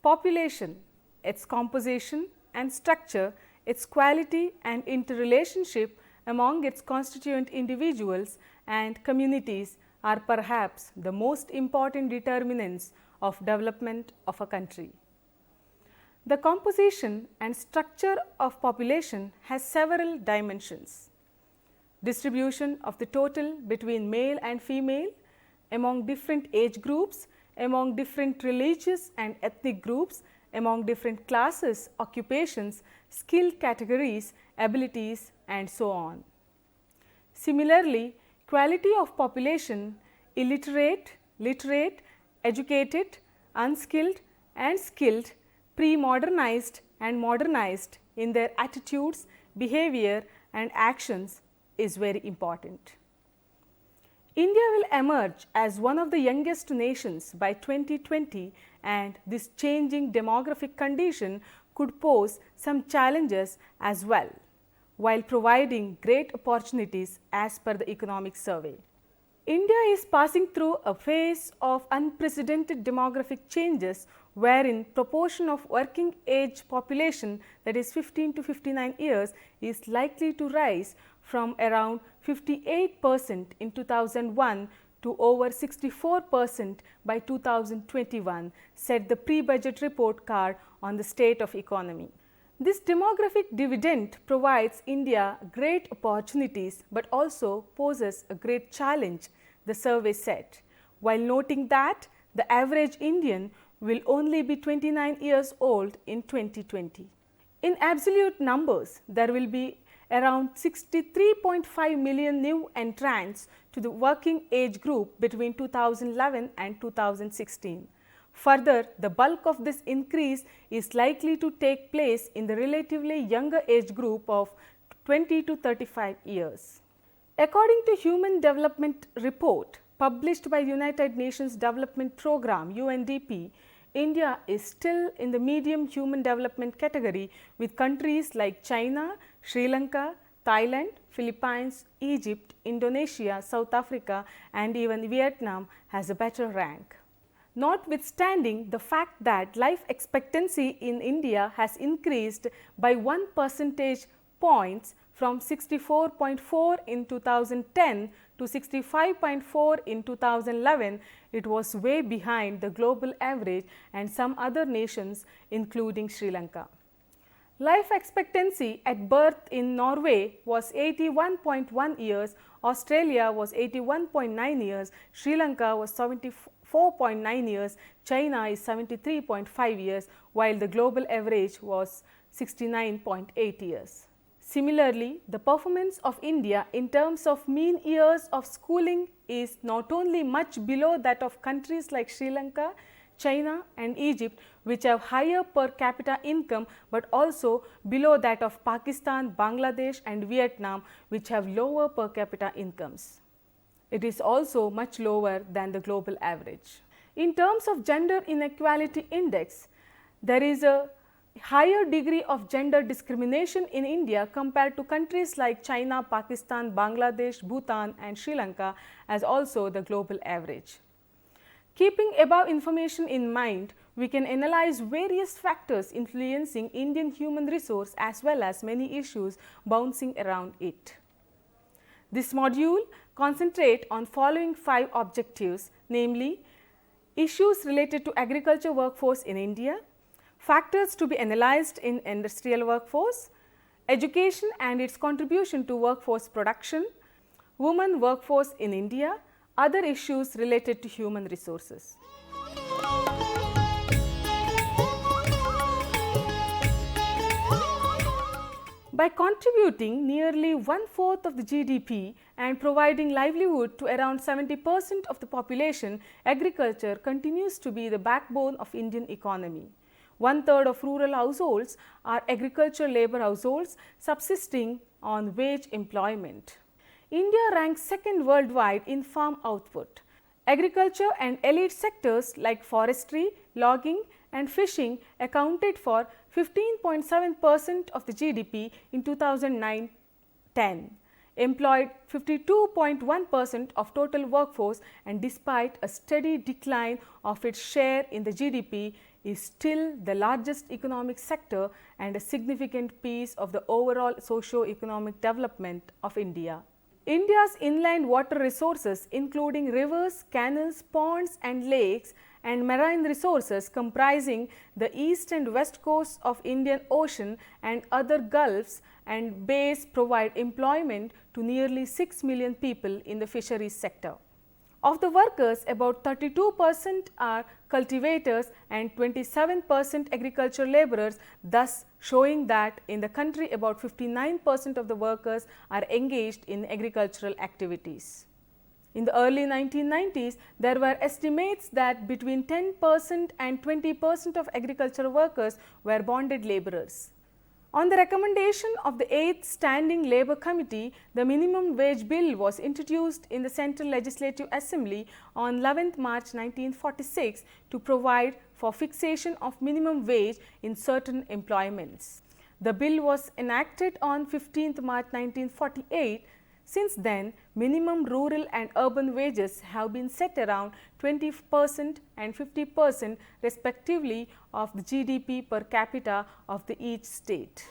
Population, its composition and structure, its quality and interrelationship among its constituent individuals and communities are perhaps the most important determinants of development of a country. The composition and structure of population has several dimensions. Distribution of the total between male and female, among different age groups, among different religious and ethnic groups, among different classes, occupations, skill categories, abilities, and so on. Similarly, quality of population, illiterate, literate, educated, unskilled and skilled, pre-modernized and modernized in their attitudes, behavior and actions is very important. India will emerge as one of the youngest nations by 2020, and this changing demographic condition could pose some challenges as well, while providing great opportunities as per the economic survey. India is passing through a phase of unprecedented demographic changes, wherein proportion of working age population, that is 15 to 59 years, is likely to rise from around 58% in 2001 to over 64% by 2021, said the pre-budget report card on the state of economy. This demographic dividend provides India great opportunities, but also poses a great challenge, the survey said, while noting that the average Indian will only be 29 years old in 2020. In absolute numbers, there will be around 63.5 million new entrants to the working age group between 2011 and 2016. Further, the bulk of this increase is likely to take place in the relatively younger age group of 20 to 35 years. According to Human Development Report published by United Nations Development Programme (UNDP), India is still in the medium human development category, with countries like China, Sri Lanka, Thailand, Philippines, Egypt, Indonesia, South Africa and even Vietnam has a better rank. Notwithstanding the fact that life expectancy in India has increased by 1 percentage points from 64.4 in 2010 to 65.4 in 2011, it was way behind the global average and some other nations including Sri Lanka. Life expectancy at birth in Norway was 81.1 years, Australia was 81.9 years, Sri Lanka was 74.9 years, China is 73.5 years, while the global average was 69.8 years. Similarly, the performance of India in terms of mean years of schooling is not only much below that of countries like Sri Lanka, China and Egypt, which have higher per capita income, but also below that of Pakistan, Bangladesh and Vietnam, which have lower per capita incomes. It is also much lower than the global average. In terms of gender inequality index, there is a higher degree of gender discrimination in India compared to countries like China, Pakistan, Bangladesh, Bhutan and Sri Lanka, as also the global average. Keeping above information in mind, we can analyze various factors influencing Indian human resource as well as many issues bouncing around it. This module concentrates on following 5 objectives, namely issues related to agriculture workforce in India, factors to be analyzed in industrial workforce, education and its contribution to workforce production, women workforce in India, other issues related to human resources. By contributing nearly 1/4 of the GDP and providing livelihood to around 70% of the population, agriculture continues to be the backbone of Indian economy. 1/3 of rural households are agriculture labor households subsisting on wage employment. India ranks second worldwide in farm output. Agriculture and elite sectors like forestry, logging and fishing accounted for 15.7% of the GDP in 2009-10, employed 52.1% of total workforce, and despite a steady decline of its share in the GDP, is still the largest economic sector and a significant piece of the overall socio-economic development of India. India's inland water resources, including rivers, canals, ponds and lakes, and marine resources comprising the east and west coasts of Indian Ocean and other gulfs and bays, provide employment to nearly 6 million people in the fisheries sector. Of the workers, about 32% are cultivators and 27% agricultural laborers, thus showing that in the country about 59% of the workers are engaged in agricultural activities. In the early 1990s, there were estimates that between 10% and 20% of agricultural workers were bonded laborers. On the recommendation of the 8th Standing Labour Committee, the Minimum Wage Bill was introduced in the Central Legislative Assembly on 11th March 1946 to provide for fixation of minimum wage in certain employments. The bill was enacted on 15th March 1948. Since then, minimum rural and urban wages have been set around 20% and 50% respectively of the GDP per capita of each state.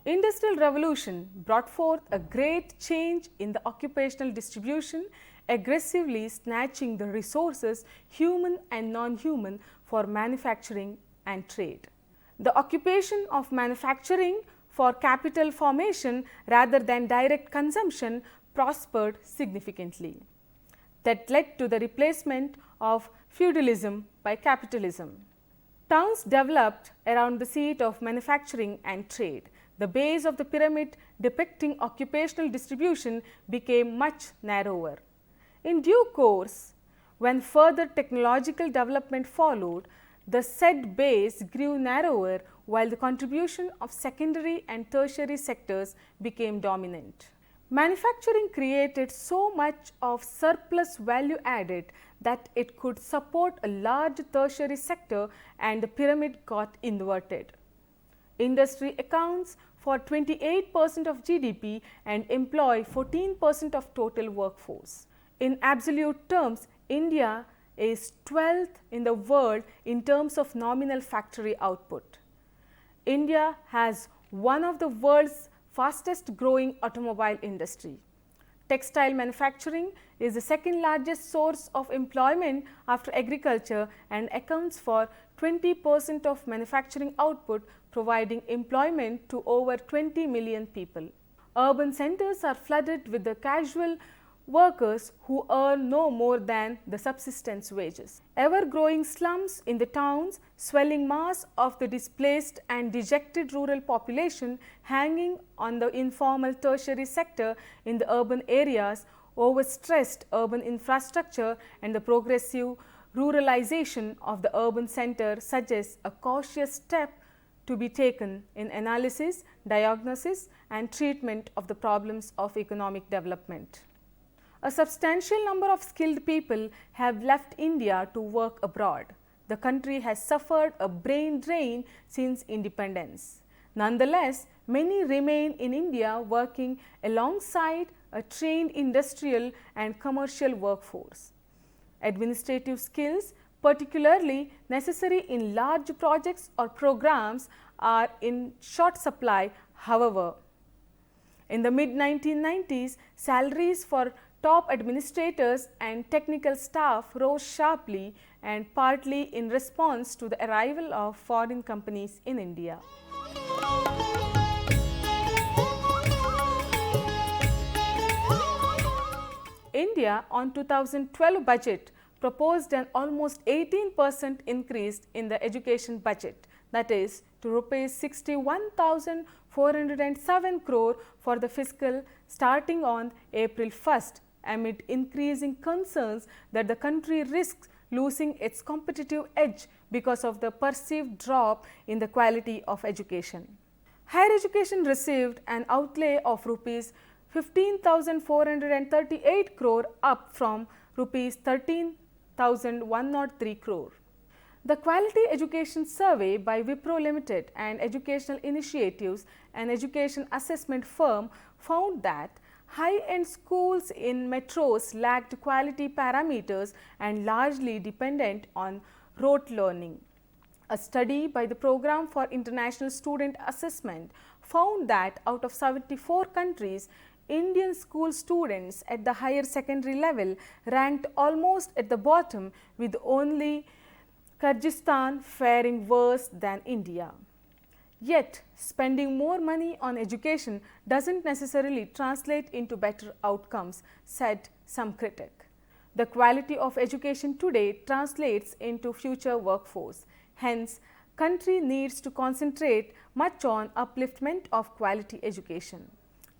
Industrial Revolution brought forth a great change in the occupational distribution, aggressively snatching the resources, human and non-human, for manufacturing and trade. The occupation of manufacturing for capital formation rather than direct consumption prospered significantly. That led to the replacement of feudalism by capitalism. Towns developed around the seat of manufacturing and trade. The base of the pyramid depicting occupational distribution became much narrower. In due course, when further technological development followed, the said base grew narrower while the contribution of secondary and tertiary sectors became dominant. Manufacturing created so much of surplus value added that it could support a large tertiary sector, and the pyramid got inverted. Industry accounts for 28% of GDP and employ 14% of total workforce. In absolute terms, India is 12th in the world in terms of nominal factory output. India has one of the world's fastest growing automobile industry. Textile manufacturing is the second largest source of employment after agriculture and accounts for 20% of manufacturing output, providing employment to over 20 million people. Urban centers are flooded with the casual workers who earn no more than the subsistence wages. Ever-growing slums in the towns, swelling mass of the displaced and dejected rural population hanging on the informal tertiary sector in the urban areas, overstressed urban infrastructure and the progressive ruralization of the urban center suggests a cautious step to be taken in analysis, diagnosis and treatment of the problems of economic development. A substantial number of skilled people have left India to work abroad. The country has suffered a brain drain since independence. Nonetheless, many remain in India working alongside a trained industrial and commercial workforce. Administrative skills, particularly necessary in large projects or programs, are in short supply, however. In the mid-1990s, salaries for top administrators and technical staff rose sharply, and partly in response to the arrival of foreign companies in India. India on 2012 budget proposed an almost 18% increase in the education budget, that is to rupees 61,407 crore for the fiscal starting on April 1st, amid increasing concerns that the country risks losing its competitive edge because of the perceived drop in the quality of education. Higher education received an outlay of rupees 15,438 crore, up from rupees 13,103 crore. The Quality Education Survey by Wipro Limited and Educational Initiatives, an education assessment firm, found that High-end schools in metros lacked quality parameters and largely dependent on rote learning. A study by the Program for International Student Assessment found that out of 74 countries, Indian school students at the higher secondary level ranked almost at the bottom, with only Kyrgyzstan faring worse than India. Yet, spending more money on education doesn't necessarily translate into better outcomes, said some critic. The quality of education today translates into future workforce. Hence, country needs to concentrate much on upliftment of quality education.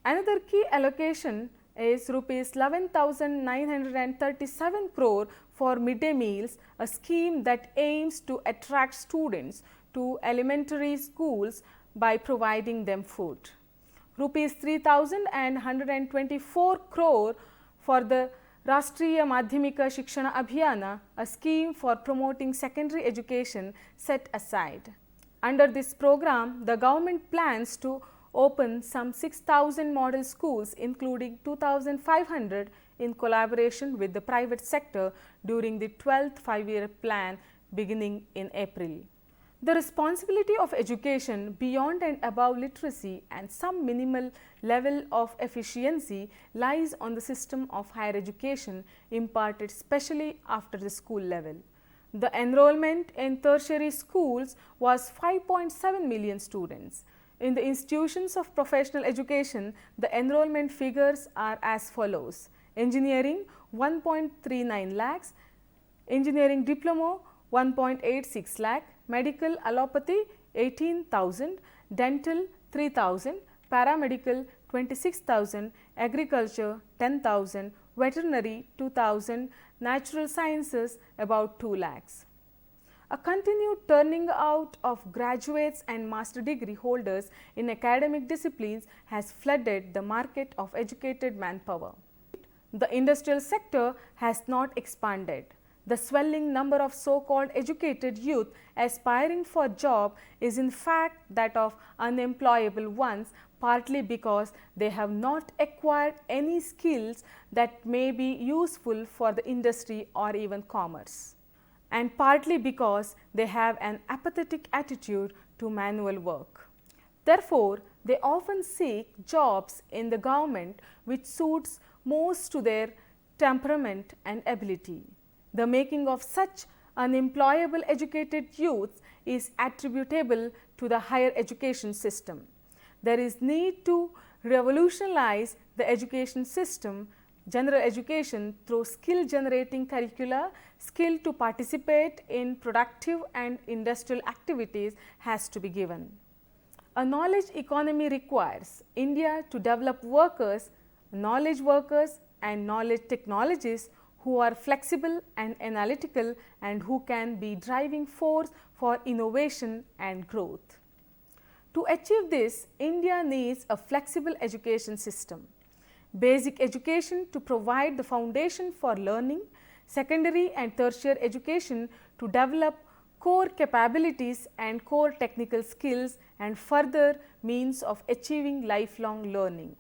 Another key allocation is rupees 11,937 crore for midday meals, a scheme that aims to attract students to elementary schools by providing them food. Rupees 3,124 crore for the Rashtriya Madhyamika Shikshana Abhiyana, a scheme for promoting secondary education, set aside. Under this program, the government plans to open some 6,000 model schools, including 2,500 in collaboration with the private sector during the 12th five-year plan beginning in April. The responsibility of education beyond and above literacy and some minimal level of efficiency lies on the system of higher education imparted specially after the school level. The enrollment in tertiary schools was 5.7 million students. In the institutions of professional education, the enrollment figures are as follows: engineering 1.39 lakhs, engineering diploma 1.86 lakh, medical allopathy 18,000, dental 3,000, paramedical 26,000, agriculture 10,000, veterinary 2,000, natural sciences about 2 lakhs. A continued turning out of graduates and master degree holders in academic disciplines has flooded the market of educated manpower. The industrial sector has not expanded. The swelling number of so-called educated youth aspiring for job is in fact that of unemployable ones, partly because they have not acquired any skills that may be useful for the industry or even commerce, and partly because they have an apathetic attitude to manual work. Therefore, they often seek jobs in the government which suits most to their temperament and ability. The making of such unemployable educated youths is attributable to the higher education system. There is need to revolutionize the education system, general education, through skill generating curricula. Skill to participate in productive and industrial activities has to be given. A knowledge economy requires India to develop workers, knowledge workers and knowledge technologists who are flexible and analytical and who can be driving force for innovation and growth. To achieve this, India needs a flexible education system. Basic education to provide the foundation for learning, secondary and tertiary education to develop core capabilities and core technical skills, and further means of achieving lifelong learning.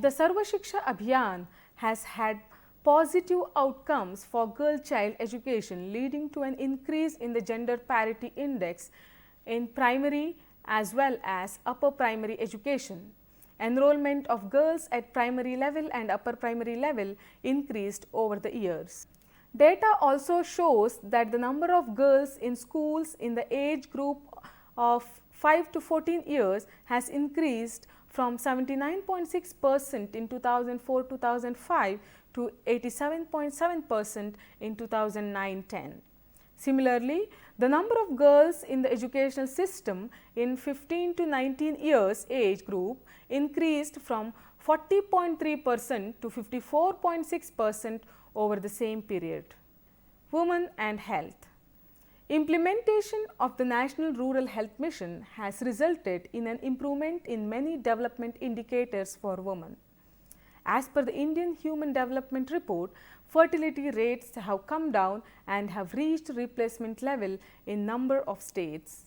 The Sarva Shiksha Abhiyan has had positive outcomes for girl child education, leading to an increase in the gender parity index in primary as well as upper primary education. Enrollment of girls at primary level and upper primary level increased over the years. Data also shows that the number of girls in schools in the age group of 5 to 14 years has increased from 79.6% in 2004-2005 to 87.7% in 2009-10. Similarly, the number of girls in the educational system in 15 to 19 years age group increased from 40.3% to 54.6% over the same period. Women and health. Implementation of the National Rural Health Mission has resulted in an improvement in many development indicators for women. As per the Indian Human Development Report, fertility rates have come down and have reached replacement level in number of states.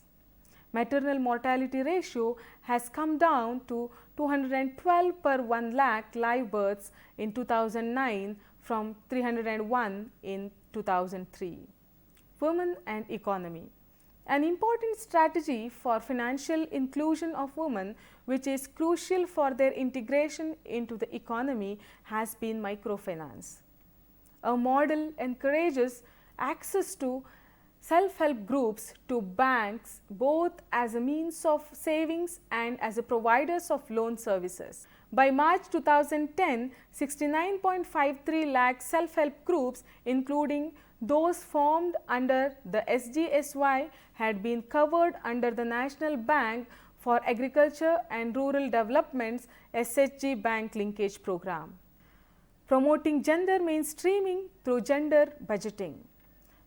Maternal mortality ratio has come down to 212 per 1 lakh live births in 2009 from 301 in 2003. Women and economy. An important strategy for financial inclusion of women, which is crucial for their integration into the economy, has been microfinance. A model encourages access to self-help groups to banks both as a means of savings and as a providers of loan services. By March 2010, 69.53 lakh self-help groups, including those formed under the SGSY, had been covered under the National Bank for Agriculture and Rural Development's SHG Bank Linkage Program. Promoting gender mainstreaming through gender budgeting.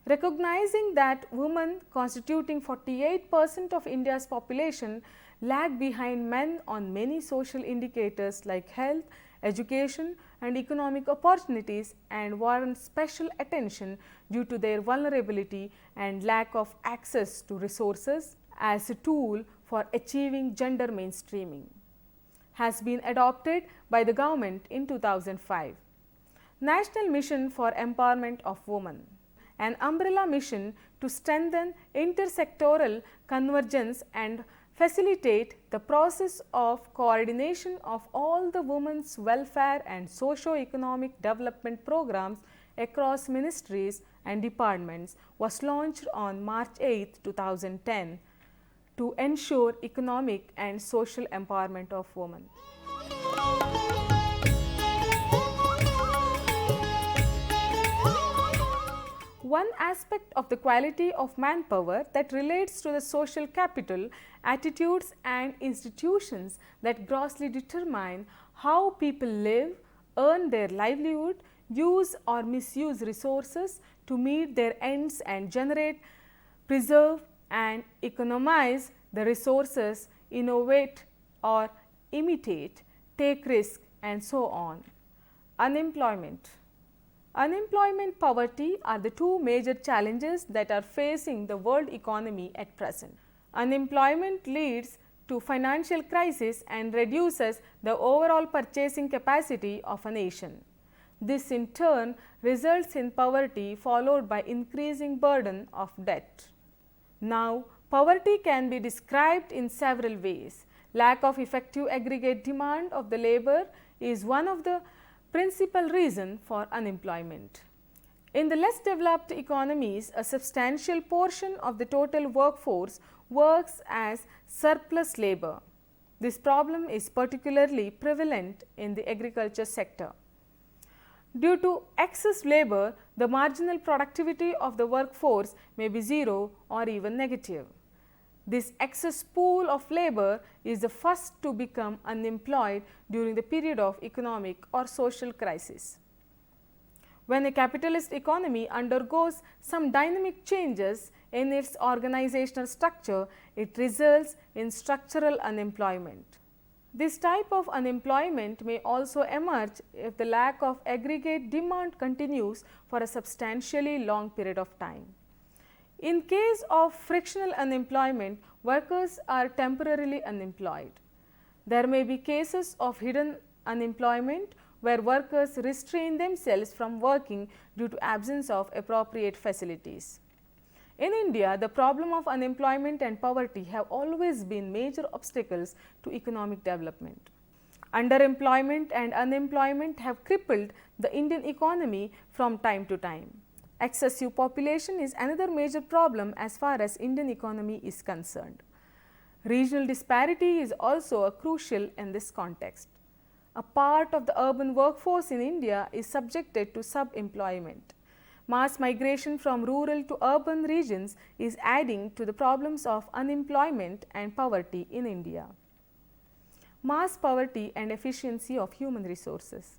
Recognizing that women, constituting 48% of India's population, lag behind men on many social indicators like health, education and economic opportunities, and warrant special attention due to their vulnerability and lack of access to resources as a tool for achieving gender mainstreaming, has been adopted by the government in 2005. National Mission for Empowerment of Women, an umbrella mission to strengthen intersectoral convergence and facilitate the process of coordination of all the women's welfare and socio-economic development programs across ministries and departments, was launched on March 8, 2010 to ensure economic and social empowerment of women. One aspect of the quality of manpower that relates to the social capital, attitudes and institutions that grossly determine how people live, earn their livelihood, use or misuse resources to meet their ends and generate, preserve and economize the resources, innovate or imitate, take risk and so on. Unemployment. Unemployment, poverty are the two major challenges that are facing the world economy at present. Unemployment leads to financial crisis and reduces the overall purchasing capacity of a nation. This in turn results in poverty followed by increasing burden of debt. Now, poverty can be described in several ways. Lack of effective aggregate demand of the labor is one of the principal reason for unemployment. In the less developed economies, a substantial portion of the total workforce works as surplus labor. This problem is particularly prevalent in the agriculture sector. Due to excess labor, the marginal productivity of the workforce may be zero or even negative. This excess pool of labor is the first to become unemployed during the period of economic or social crisis. When a capitalist economy undergoes some dynamic changes in its organizational structure, it results in structural unemployment. This type of unemployment may also emerge if the lack of aggregate demand continues for a substantially long period of time. In case of frictional unemployment, workers are temporarily unemployed. There may be cases of hidden unemployment where workers restrain themselves from working due to absence of appropriate facilities. In India, the problem of unemployment and poverty have always been major obstacles to economic development. Underemployment and unemployment have crippled the Indian economy from time to time. Excessive population is another major problem as far as Indian economy is concerned. Regional disparity is also crucial in this context. A part of the urban workforce in India is subjected to sub-employment. Mass migration from rural to urban regions is adding to the problems of unemployment and poverty in India. Mass poverty and efficiency of human resources.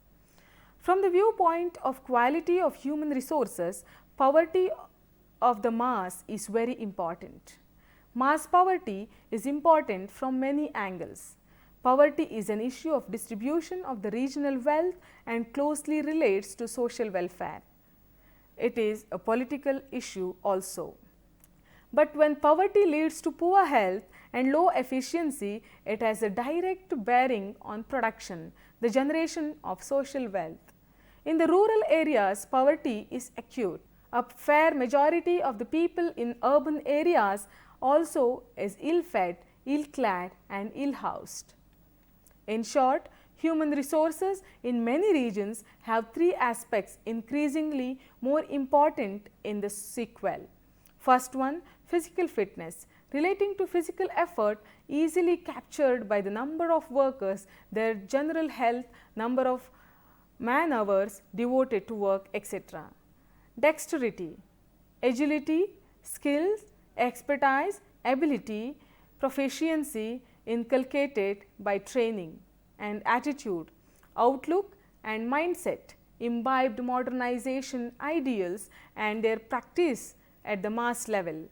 From the viewpoint of quality of human resources, poverty of the mass is very important. Mass poverty is important from many angles. Poverty is an issue of distribution of the regional wealth and closely relates to social welfare. It is a political issue also. But when poverty leads to poor health and low efficiency, it has a direct bearing on production, the generation of social wealth. In the rural areas, poverty is acute. A fair majority of the people in urban areas also is ill-fed, ill-clad and ill-housed. In short, human resources in many regions have three aspects increasingly more important in the sequel. First one, physical fitness, relating to physical effort easily captured by the number of workers, their general health, number of man hours devoted to work, etc. Dexterity, agility, skills, expertise, ability, proficiency inculcated by training, and attitude, outlook and mindset, imbibed modernization ideals and their practice at the mass level.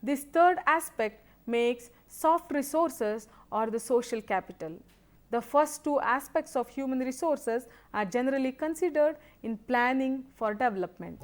This third aspect makes soft resources or the social capital. The first two aspects of human resources are generally considered in planning for development.